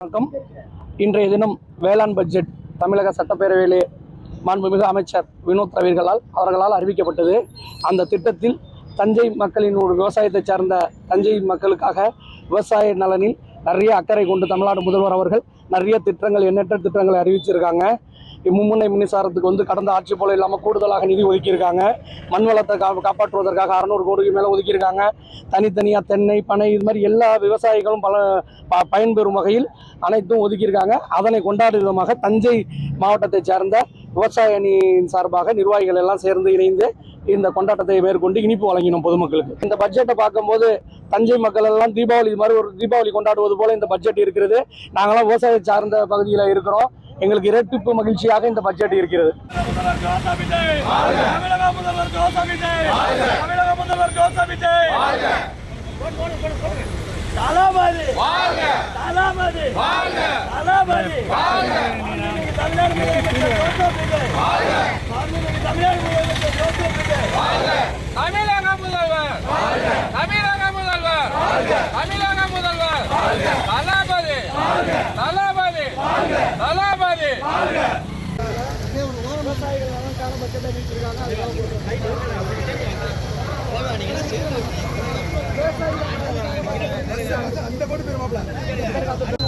வணக்கம். இன்றைய தினம் வேளாண் பட்ஜெட் தமிழக சட்டப்பேரவையிலே மாண்புமிகு அமைச்சர் வினோத் அவர்களால் அறிவிக்கப்பட்டது. அந்த திட்டத்தில் தஞ்சை மக்களின் ஒரு விவசாயத்தை சார்ந்த தஞ்சை மக்களுக்காக விவசாய நலனில் நிறைய அக்கறை கொண்டு தமிழ்நாடு முதல்வர் அவர்கள் நிறைய திட்டங்கள், எண்ணற்ற திட்டங்களை அறிவிச்சிருக்காங்க. மும்முனை மின்சாரத்துக்கு கடந்த ஆட்சி போல இல்லாமல் கூடுதலாக நிதி ஒதுக்கியிருக்காங்க. மண் வளத்தை காப்பாற்றுவதற்காக 600 கோடிக்கு மேலே ஒதுக்கியிருக்காங்க. தனித்தனியாக தென்னை, பனை இது மாதிரி எல்லா விவசாயிகளும் பயன்பெறும் வகையில் அனைத்தும் ஒதுக்கியிருக்காங்க. அதனை கொண்டாடும் விதமாக தஞ்சை மாவட்டத்தை சார்ந்த விவசாய அணியின் சார்பாக நிர்வாகிகள் எல்லாம் சேர்ந்து இணைந்து இந்த கொண்டாட்டத்தை மேற்கொண்டு இனிப்பு வழங்கினோம் பொதுமக்களுக்கு. இந்த பட்ஜெட்டை பார்க்கும்போது தஞ்சை மக்கள் எல்லாம் தீபாவளி கொண்டாடுவது போல இந்த பட்ஜெட் இருக்கிறது. நாங்களாம் விவசாய சார்ந்த பகுதியில் இருக்கிறோம். எங்களுக்கு இரட்டிப்பு மகிழ்ச்சியாக இந்த பட்ஜெட் இருக்கிறது. அந்த போட்டு போயிருமாப்ல